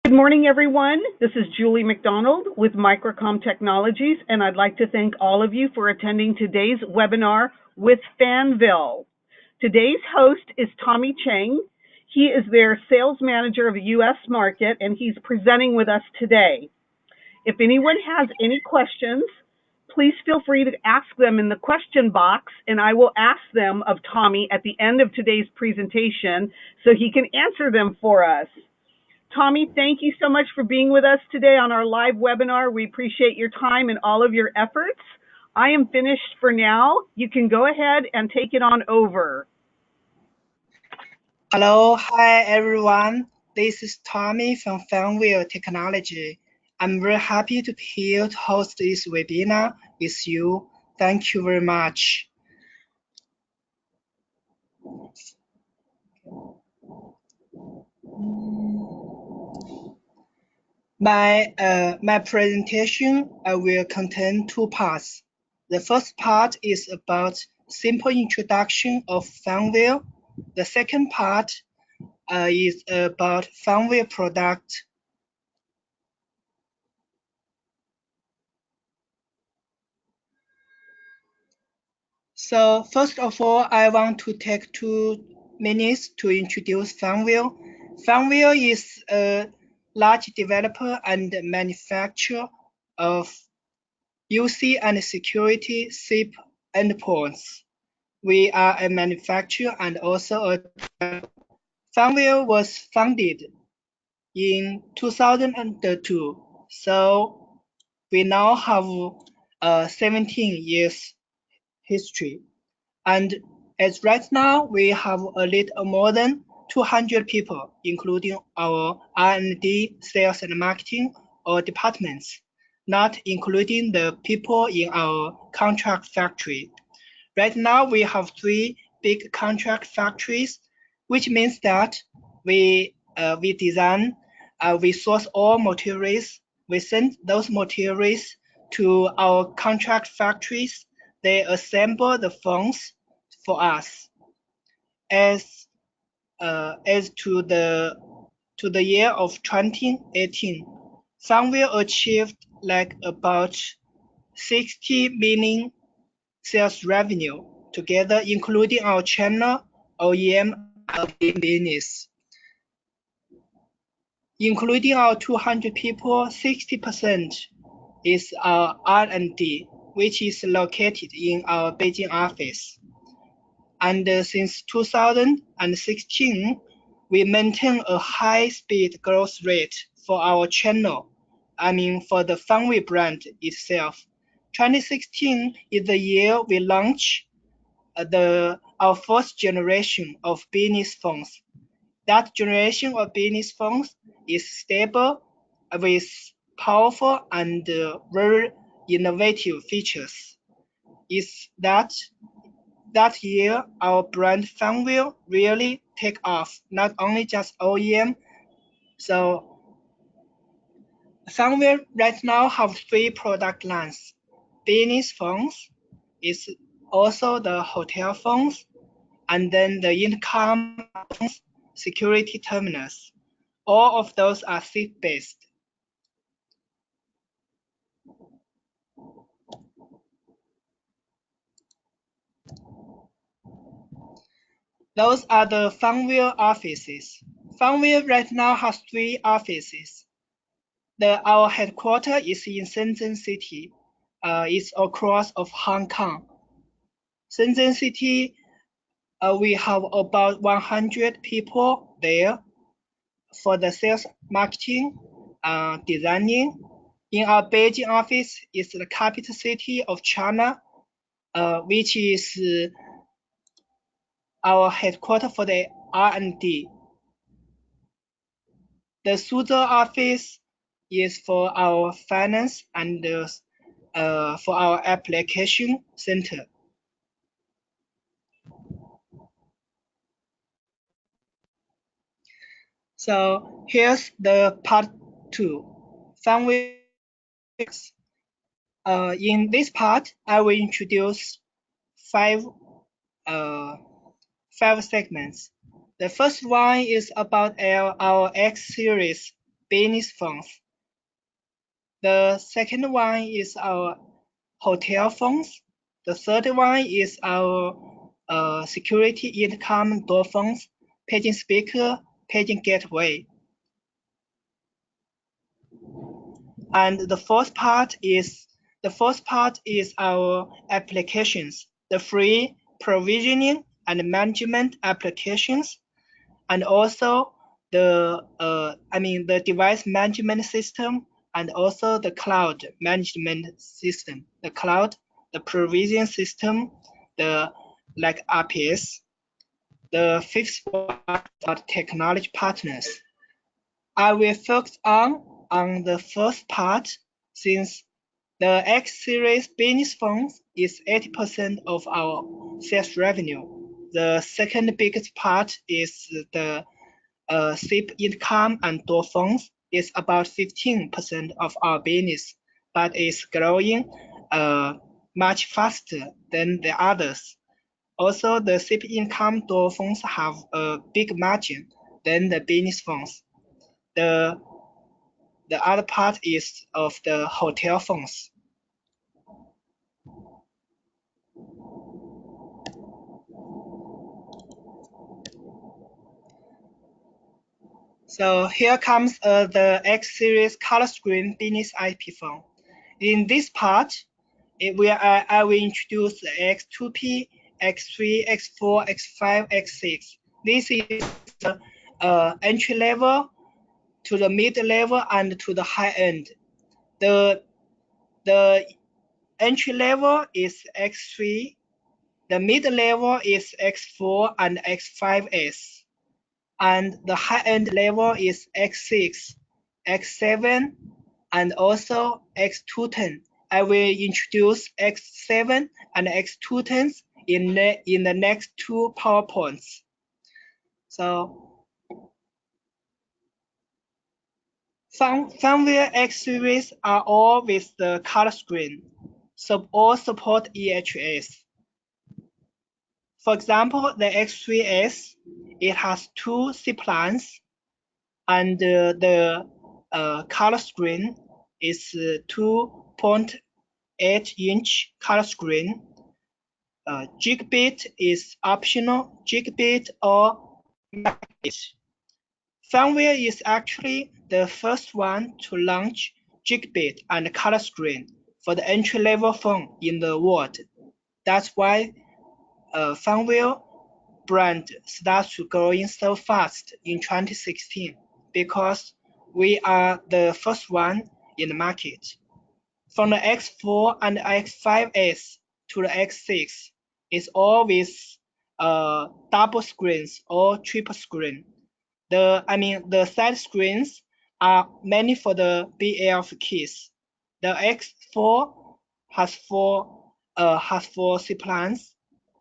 Good morning, everyone. This is Julie McDonald with Microcom Technologies, and I'd like to thank all of you for attending today's webinar with Fanvil. Today's host is Tommy Chang. He is their sales manager of the U.S. market, and he's presenting with us today. If anyone has any questions, please feel free to ask them in the question box, and I will ask them of Tommy at the end of today's presentation so he can answer them for us. Tommy, thank you so much for being with us today on our live webinar. We appreciate your time and all of your efforts. I am finished for now. You can go ahead and take it on over. Hello, hi everyone. This is Tommy from Fanvil Technology. I'm very happy to be here to host this webinar with you. Thank you very much. My presentation will contain two parts. The first part is about simple introduction of Fanvil. The second part is about Fanvil product. So first of all, I want to take 2 minutes to introduce Fanvil. Fanvil is a large developer and manufacturer of UC and security SIP endpoints. We are a manufacturer and also a Fanvil was founded in 2002, so we now have 17 years history. And as right now, we have a little more than 200 people, including our R&D, sales and marketing, or departments, not including the people in our contract factory. Right now, we have 3 big contract factories, which means that we design, we source all materials, we send those materials to our contract factories. They assemble the phones for us. As to the year of 2018, Fanvil achieved like about 60 million sales revenue together, including our channel, OEM, business. Including our 200 people, 60% is our R&D, which is located in our Beijing office. And since 2016, we maintain a high-speed growth rate for our channel. I mean, for the Fanvil brand itself. 2016 is the year we launched our first generation of business phones. That generation of business phones is stable with powerful and very innovative features. Is that year our brand Fanvil really take off, not only just OEM. So Fanvil right now have 3 product lines. Business phones is also the hotel phones, and then the intercom phones, security terminals. All of those are SIP-based. Those are the Fanvil offices. Fanvil right now has 3 offices. Our headquarters is in Shenzhen City. It's across of Hong Kong. Shenzhen City, we have about 100 people there for the sales, marketing, designing. In our Beijing office is the capital city of China, which is our headquarters for the R&D. The Suzhou office is for our finance and for our application center. So here's the part 2, Fanvil. In this part, I will introduce 5 segments. The first one is about our X series business phones. The second one is our hotel phones. The third one is our security intercom door phones, paging speaker, paging gateway. And the fourth part is our applications, the free provisioning and management applications, and also the device management system, and also the cloud management system, the provision system, like RPS. The fifth one are technology partners. I will focus on the first part, since the X series business phones is 80% of our sales revenue. The second biggest part is the SIP intercom and door phones, is about 15% of our business, but is growing much faster than the others. Also, the SIP intercom door phones have a big margin than the business phones. The other part is of the hotel phones. So here comes the X series color screen business IP phone. In this part, I will introduce the X2P, X3, X4, X5, X6. This is the entry level, to the mid level, and to the high end. The entry level is X3, the mid level is X4 and X5S, and the high end level is X6, X7, and also X210. I will introduce X7 and X210s in the next two PowerPoints. So Fanvil X series are all with the color screen, so all support EHS. For example, the X3S, it has two SIP lines, and the color screen is 2.8-inch color screen. Gigabit is optional, gigabit or megabit. Fanvil is actually the first one to launch gigabit and color screen for the entry-level phone in the world. That's why Fanvil brand starts growing so fast in 2016, because we are the first one in the market. From the X4 and X5S to the X6, it's all with double screens or triple screen. The side screens are mainly for the BL keys. The X4 has four SIP lines.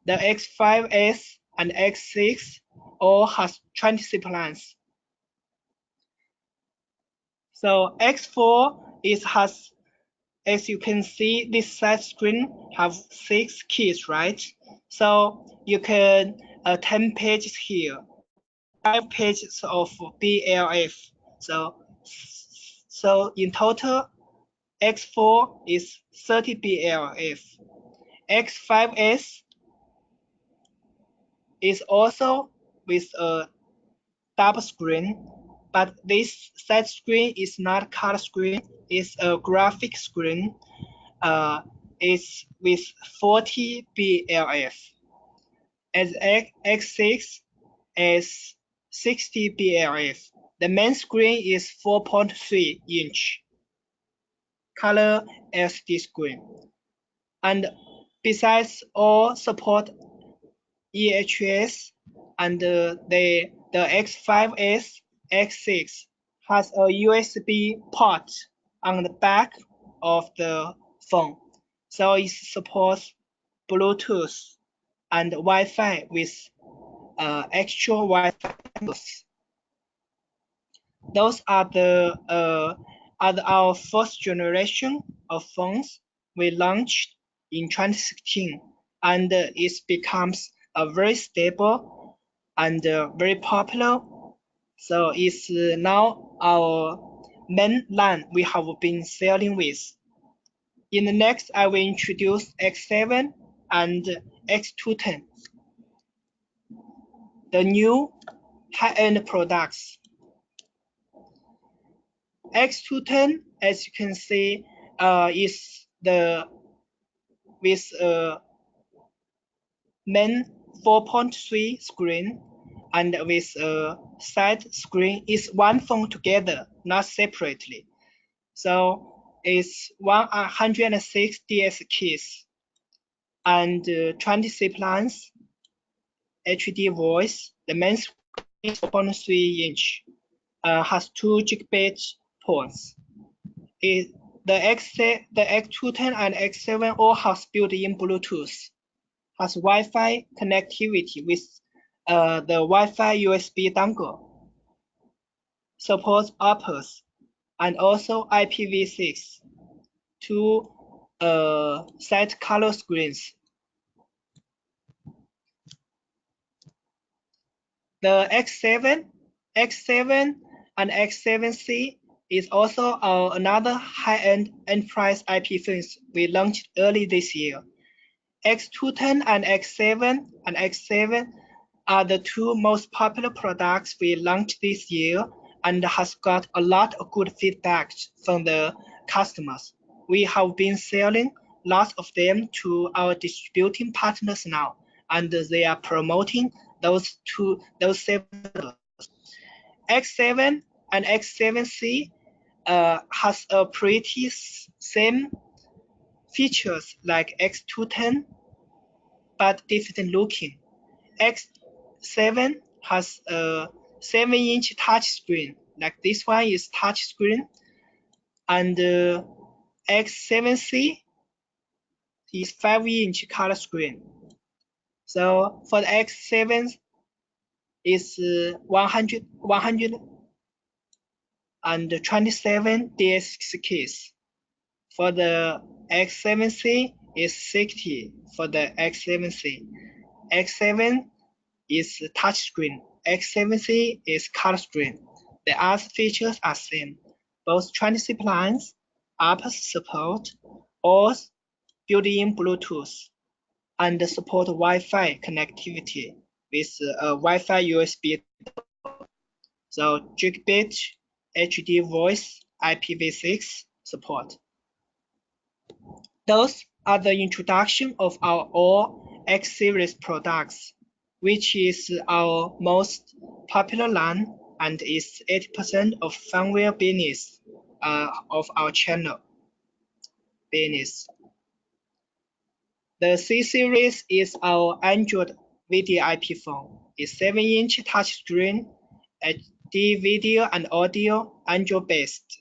The X5S and X6 all has 20 SIP lines. So X4 has, as you can see, this side screen have 6 keys, right? So you can 10 pages here, 5 pages of BLF. So in total, X4 is 30 BLF. X5S is also with a double screen, but this side screen is not color screen, it's a graphic screen. It's with 40 BLF. As X6 is 60 BLF. The main screen is 4.3-inch color LCD screen. And besides all support EHS, and the X5S, X6 has a USB port on the back of the phone, so it supports Bluetooth and Wi-Fi with extra Wi-Fi cables. Those are our first generation of phones we launched in 2016, and it becomes very stable and very popular. So it's now our main line we have been selling with. In the next, I will introduce X7 and X210, the new high-end products. X210, as you can see, is with a main 4.3 screen and with a side screen. Is one phone together, not separately. So it's 106 DS keys and 26 lines, HD voice. The main screen is 4.3 inch, has 2 gigabit ports. The X210 and X7 all has built-in Bluetooth, has Wi-Fi connectivity with the Wi-Fi USB dongle, supports UPS and also IPv6 to set color screens. The X7 and X7C is also another high-end enterprise IP phones we launched early this year. X210 and X7 are the two most popular products we launched this year and has got a lot of good feedback from the customers. We have been selling lots of them to our distributing partners now, and they are promoting those seven. X7 and X7C has a pretty same features like X210, but different looking. X7 has a 7-inch touchscreen, like this one is touchscreen, and X7C is 5-inch color screen. So for the X7 is 127 DS keys. For the X7C is 60 for the X7C. X7 is touchscreen. X7C is color screen. The other features are same. Both 26 lines, UPS support, or built-in Bluetooth, and support Wi-Fi connectivity with Wi-Fi USB. So gigabit, HD voice, IPv6 support. Those are the introduction of our all X series products, which is our most popular line and is 80% of Fanvil business of our channel business. The C series is our Android video IP phone. It's 7-inch touchscreen, HD video and audio, Android based.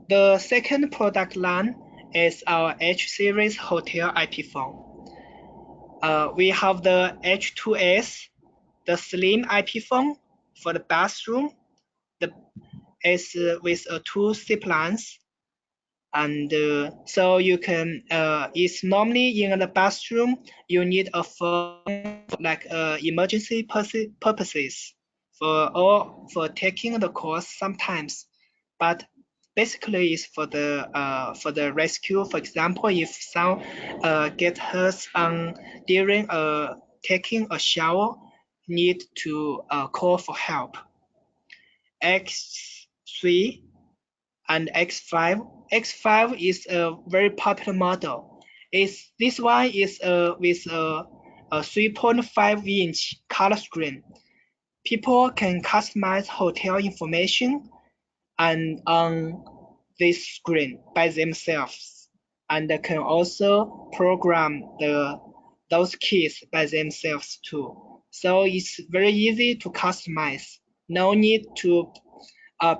The second product line is our H series hotel IP phone. We have the H2S, the slim IP phone for the bathroom. It's with 2 SIP lines, and so you can. It's normally in the bathroom. You need a phone like emergency purposes for taking the course sometimes, but basically it's for the rescue. For example, if someone get hurt during taking a shower, need to call for help. X3 and X5. X5 is a very popular model. This one is with a 3.5-inch color screen. People can customize hotel information and on this screen by themselves, and can also program those keys by themselves too. So it's very easy to customize. No need to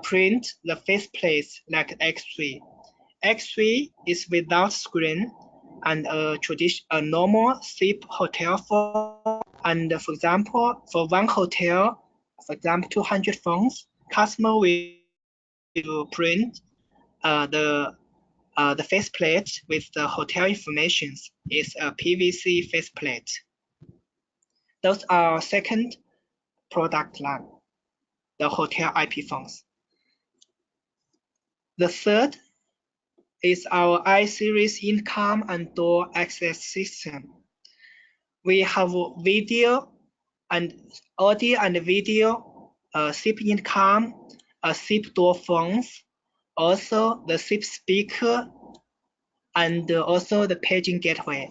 print the faceplate like X3. X3 is without screen and a normal SIP hotel phone. And for example, for one hotel, for example, 200 phones, customer will print the faceplate with the hotel information. Is a PVC faceplate. Those are second product line. the hotel IP phones. The third is our I-series income and door access system. We have video and audio and video, SIP income, SIP door phones, also the SIP speaker, and also the paging gateway.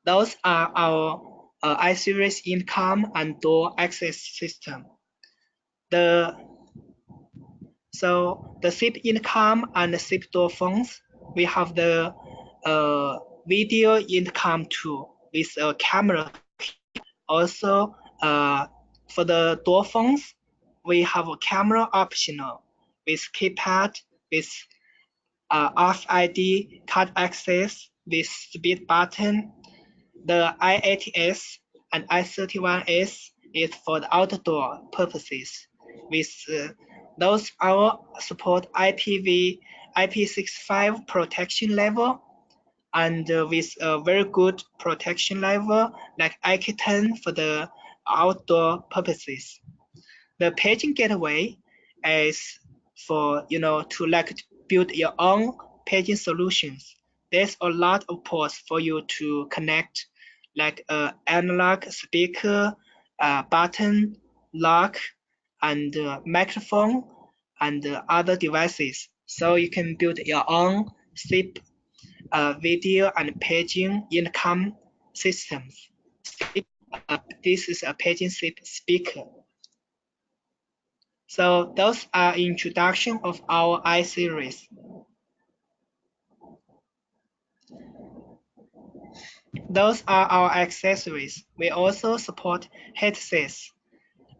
Those are our I-series income and door access system. So the SIP income and the SIP door phones, we have the video income tool with a camera. Also, for the door phones, we have a camera optional with keypad, with RFID card access, with speed button. The I80S and I31S is for the outdoor purposes. With those all support IP65 protection level, and with a very good protection level like IK10 for the outdoor purposes. The paging gateway is for to build your own paging solutions. There's a lot of ports for you to connect, like analog speaker, button, lock, and microphone, and other devices. So you can build your own SIP video and paging income systems. This is a paging SIP speaker. So those are introduction of our I-series. Those are our accessories. We also support headsets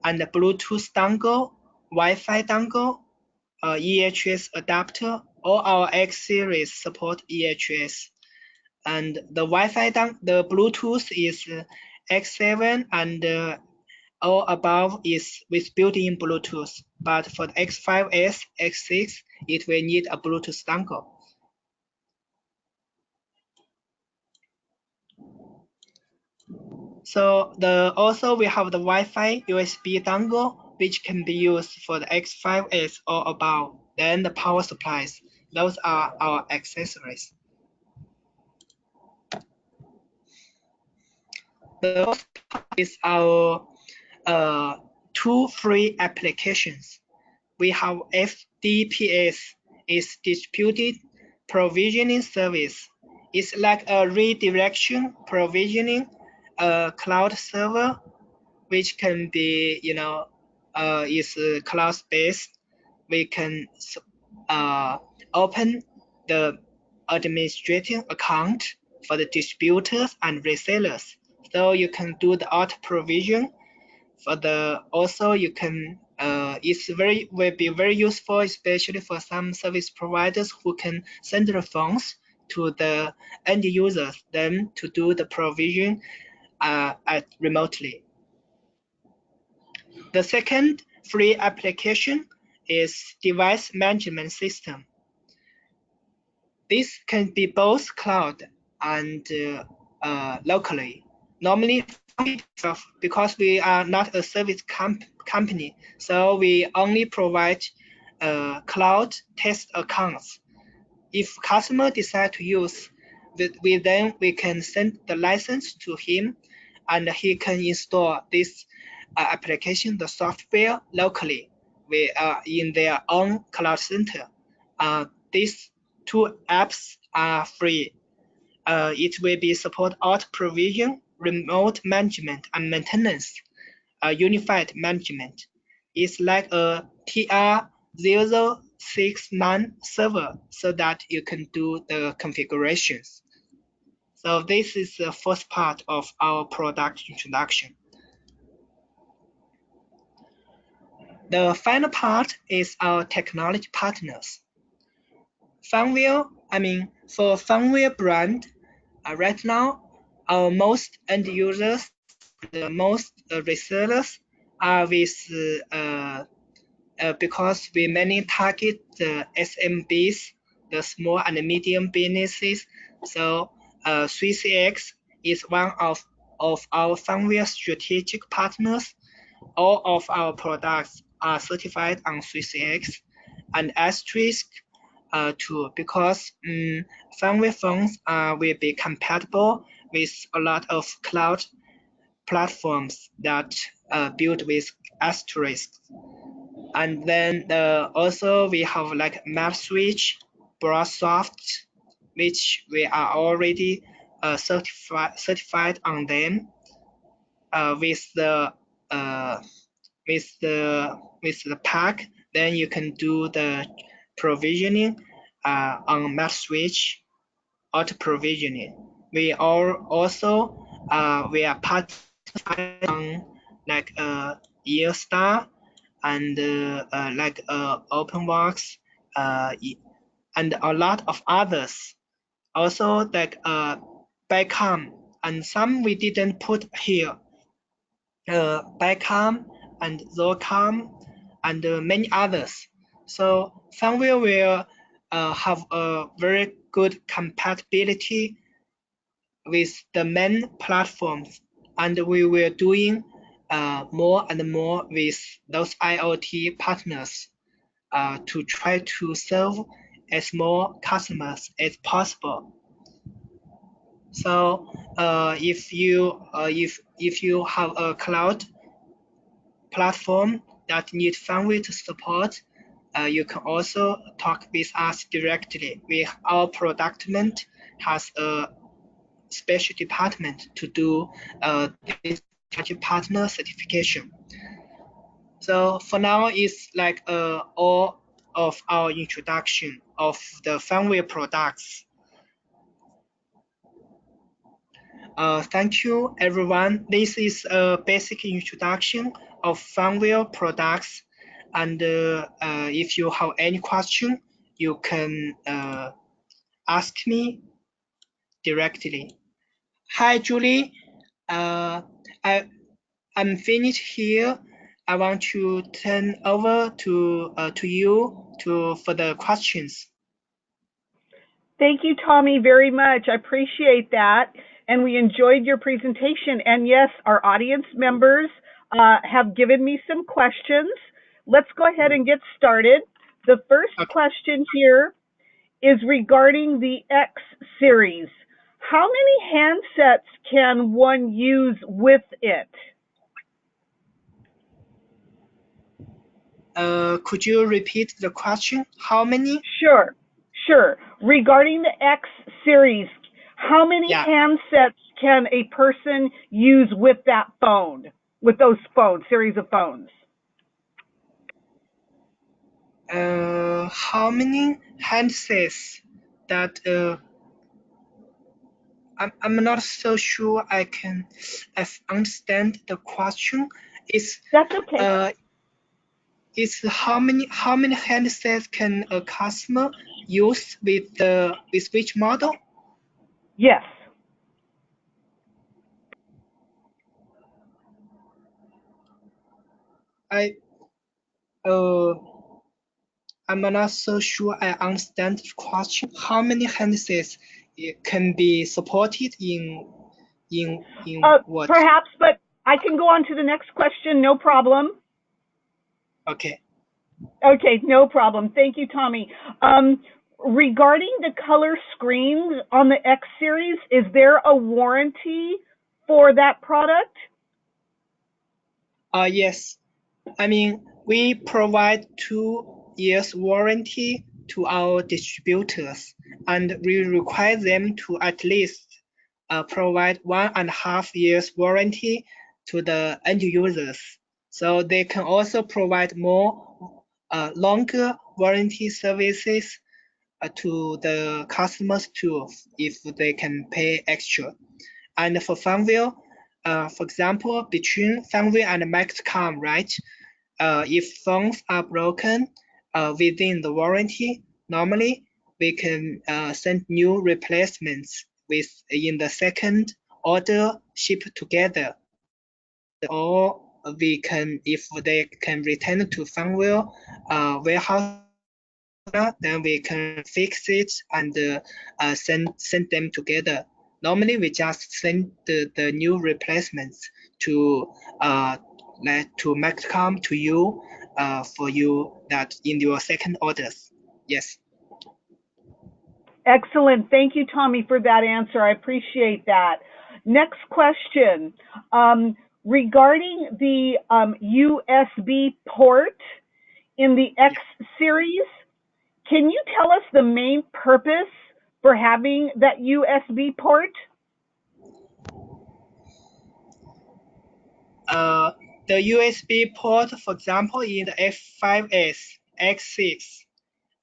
and Bluetooth dongle, Wi-Fi dongle, EHS adapter. All our X series support EHS. And the Wi-Fi the Bluetooth is X7, and all above is with built-in Bluetooth. But for the X5S, X6, it will need a Bluetooth dongle. So also we have the Wi-Fi USB dongle, which can be used for the X5S or above. Then the power supplies. Those are our accessories. The first part is our two free applications. We have FDPS, is distributed provisioning service. It's like a redirection provisioning cloud server, which can be, is cloud-based. We can open the administrating account for the distributors and resellers. So you can do the auto provision. Also you can will be very useful, especially for some service providers who can send the phones to the end users, then to do the provision remotely. The second free application is device management system. This can be both cloud and locally. Normally, because we are not a service company, so we only provide cloud test accounts. If customer decide to use, then we can send the license to him, and he can install this application, the software locally. We are in their own cloud center. These two apps are free. It will be support auto provision, remote management, and maintenance, unified management. It's like a TR0069 server, so that you can do the configurations. So this is the first part of our product introduction. The final part is our technology partners. Fanvil, for Fanvil brand, right now, our most end users, the most resellers are with, because we mainly target the SMBs, the small and medium businesses. So 3CX is one of our Fanvil strategic partners. All of our products are certified on 3CX, and asterisk because Fanvil phones will be compatible with a lot of cloud platforms that build with asterisk. And then also we have like MapSwitch, BroadSoft, which we are already certified on them with the pack. Then you can do the provisioning on MapSwitch, auto provisioning. We are also we are part on like EarStar and like OpenVox and a lot of others. Also like Bicom and some we didn't put here. Bicom and Zocom and many others. So Fanvil will have a very good compatibility with the main platforms, and we will doing more and more with those IoT partners to try to serve as more customers as possible. So if you have a cloud platform that need Fanvil to support, you can also talk with us directly. Our product department has a special department to do this partner certification. So for now, it's like all of our introduction of the Fanvil products. Thank you, everyone. This is a basic introduction of Fanvil products. And if you have any question, you can ask me directly. Hi, Julie. I'm finished here. I want to turn over to you for the questions. Thank you, Tommy, very much. I appreciate that. And we enjoyed your presentation. And yes, our audience members have given me some questions. Let's go ahead and get started. The first question here is regarding the X series. How many handsets can one use with it? Could you repeat the question? How many? Sure. Regarding the X series, how many handsets can a person use with that phone, with those phones, series of phones? How many handsets that I'm not so sure I understand the question. That's okay. Is how many handsets can a customer use with which model? Yes. I'm not so sure I understand the question. How many handsets can be supported in what? Perhaps, but I can go on to the next question, no problem. Okay. Okay, no problem. Thank you, Tommy. Regarding the color screens on the X series, is there a warranty for that product? Yes. I mean, we provide 2 years warranty to our distributors, and we require them to at least provide 1.5 years warranty to the end users. So they can also provide more longer warranty services to the customers too, if they can pay extra. And for Fanvil, for example, between Fanvil and Microcom, right? If phones are broken within the warranty, normally we can send new replacements in the second order ship together. Or we can, if they can return to Fanvil warehouse, then we can fix it and send them together. Normally, we just send the new replacements to Microcom to you, for you that in your second orders. Yes. Excellent. Thank you, Tommy, for that answer. I appreciate that. Next question. Regarding the USB port in the X series, can you tell us the main purpose for having that USB port? The USB port, for example, in the F5S, X6,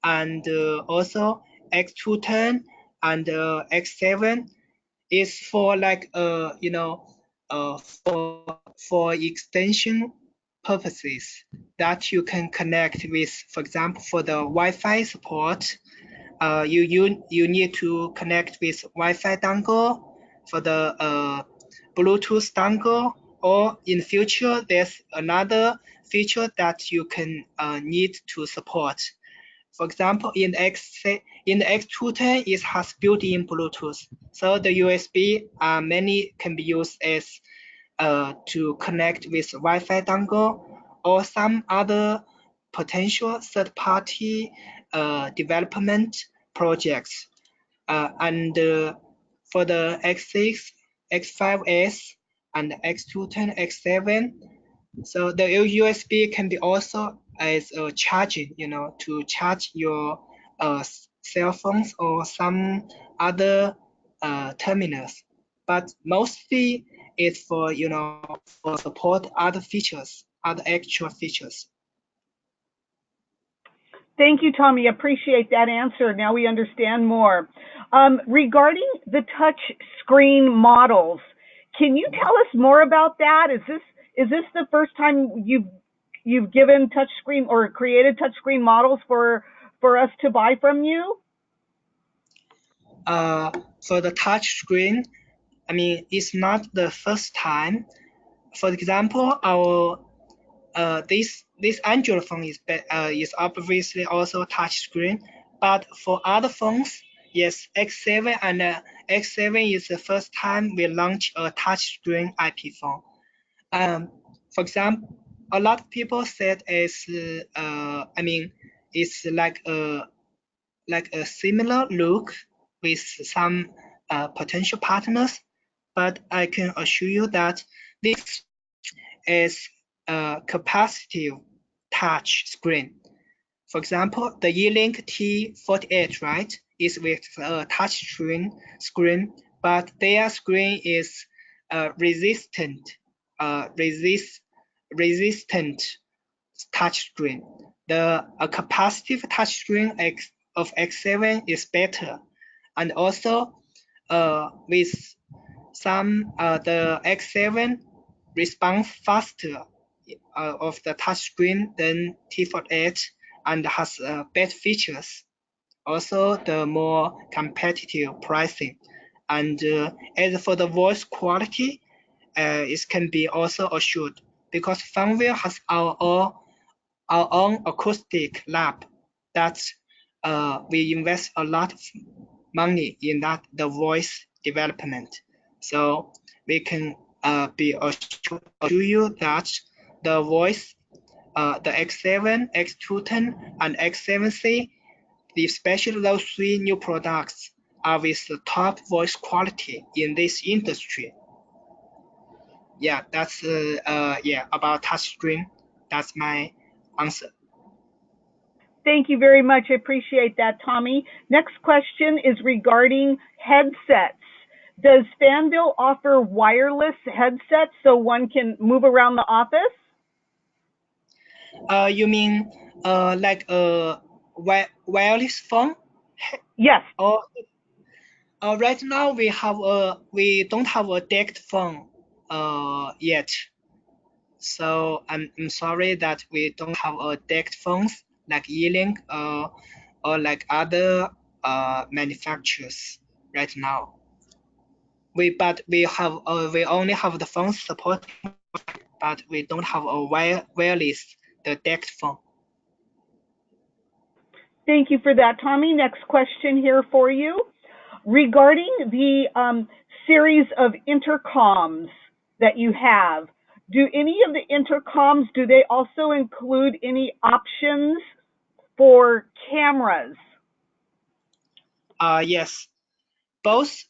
and also X210 and X7 is for like for extension purposes that you can connect with. For example, for the Wi-Fi support, you need to connect with Wi-Fi dongle, for the Bluetooth dongle, or in future there's another feature that you can need to support. For example, in the X210, it has built-in Bluetooth, so the USB many can be used as to connect with Wi-Fi dongle or some other potential third-party development projects. And for the X6, X5S, and X210, X7, so the USB can be also as a charging, to charge your cell phones or some other terminals. But mostly it's for for support other features, other actual features. Thank you, Tommy. Appreciate that answer. Now we understand more. Regarding the touch screen models, can you tell us more about that? Is this the first time you've given touch screen or created touch screen models for us to buy from you? For the touch screen, I mean, it's not the first time. For example, our this Android phone is obviously also touch screen, but for other phones, yes, X7 and X7 is the first time we launch a touch screen IP phone. For example, a lot of people said I mean, it's like a similar look with some potential partners, but I can assure you that this is a capacitive touch screen. For example, the E-Link T48, right, is with a touch screen, but their screen is resistant touch screen. The capacitive touch screen of X7 is better, and also with some the X7 responds faster of the touch screen than T48 and has better features. Also, the more competitive pricing. And as for the voice quality, it can be also assured because Fanvil has our own acoustic lab that we invest a lot of money in the voice development. So we can be assure you that the voice, the X7, X210, and X7C, especially those three new products, are with the top voice quality in this industry. Yeah, that's about touchscreen. That's my answer. Thank you very much. I appreciate that, Tommy. Next question is regarding headsets. Does Fanvil offer wireless headsets so one can move around the office? You mean like a wireless phone? Yes. Or right now we don't have a DECT phone yet. So I'm sorry that we don't have a DECT phones like E-Link or like other manufacturers right now. We only have the phones supporting, but we don't have a wireless the DECT phone. Thank you for that, Tommy. Next question here for you. Regarding the series of intercoms that you have, Do any of the intercoms, do they also include any options for cameras? Yes, both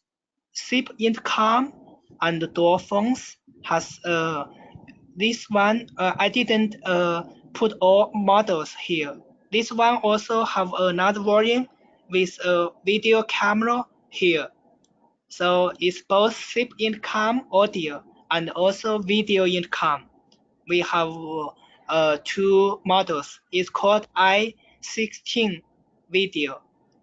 SIP intercom and door phones has this one. I didn't put all models here. This one also have another version with a video camera here. So it's both SIP intercom audio and also video intercom. We have two models. It's called I16 video,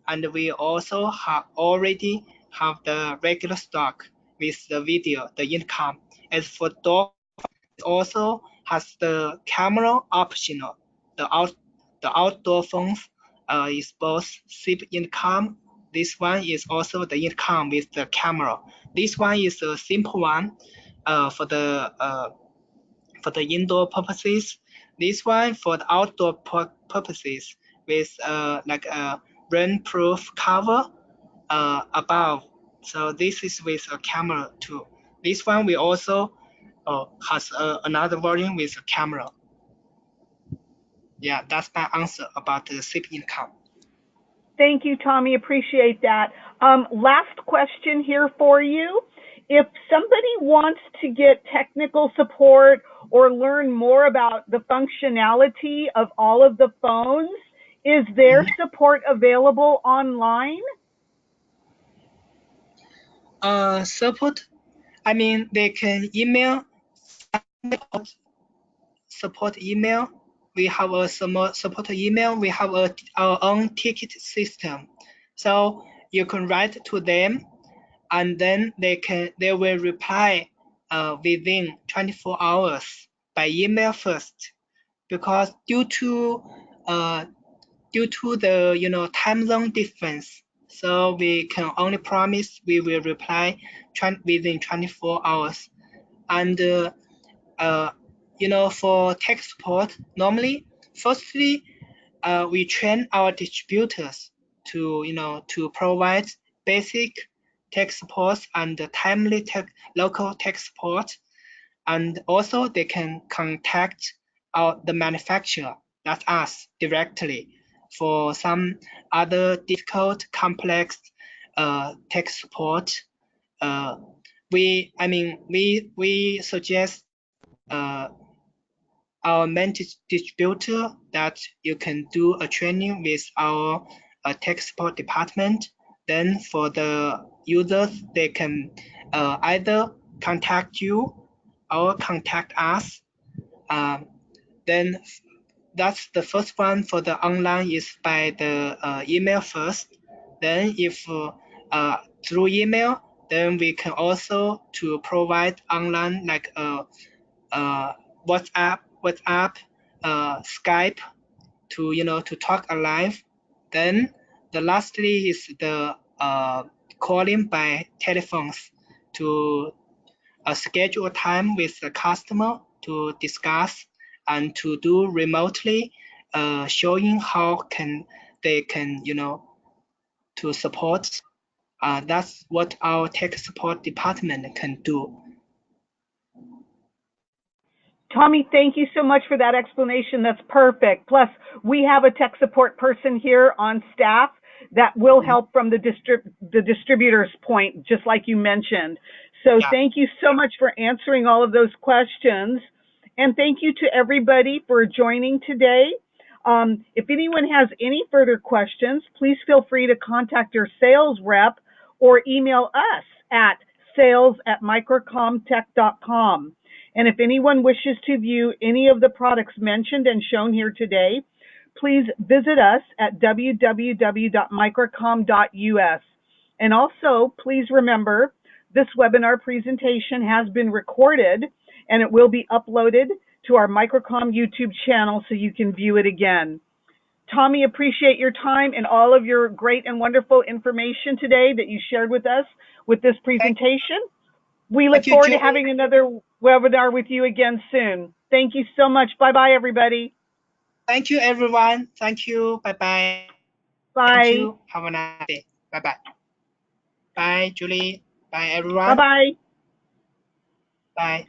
and we also already have the regular stock with the video, the intercom. As for door, it also has the camera optional. The outdoor phones is both SIP intercom. This one is also the intercom with the camera. This one is a simple one for the indoor purposes. This one for the outdoor purposes with like a rainproof cover above. So this is with a camera too. This one we also has another version with a camera. Yeah, that's my answer about the SIP income. Thank you, Tommy. Appreciate that. Last question here for you. If somebody wants to get technical support or learn more about the functionality of all of the phones, is their support available online? Support, I mean, they can email support email. We have a support email. We have our own ticket system. So you can write to them, and then they will reply within 24 hours by email first, because due to the time zone difference, so we can only promise we will reply within 24 hours. And for tech support, normally, firstly, we train our distributors to provide basic tech support and timely local tech support, and also they can contact the manufacturer, that's us, directly for some other difficult, complex tech support. We suggest our main distributor that you can do a training with our tech support department. Then for the users, they can either contact you or contact us. Then that's the first one for the online is by the email first. Then if through email, then we can also to provide online like WhatsApp, Skype to talk alive. Then the lastly is the calling by telephones to schedule time with the customer to discuss and to do remotely, showing how they can to support. That's what our tech support department can do. Tommy, thank you so much for that explanation. That's perfect. Plus, we have a tech support person here on staff that will help from the distributor's point, just like you mentioned. So Yeah. thank you so much for answering all of those questions. And thank you to everybody for joining today. If anyone has any further questions, please feel free to contact your sales rep or email us at sales@microcomtech.com. And if anyone wishes to view any of the products mentioned and shown here today, please visit us at www.microcom.us. And also, please remember, this webinar presentation has been recorded and it will be uploaded to our Microcom YouTube channel so you can view it again. Tommy, appreciate your time and all of your great and wonderful information today that you shared with us with this presentation. We look forward to having another webinar with you again soon. Thank you so much. Bye-bye, everybody. Thank you, everyone. Thank you. Bye-bye. Bye. Thank you. Have a nice day. Bye-bye. Bye, Julie. Bye, everyone. Bye-bye. Bye.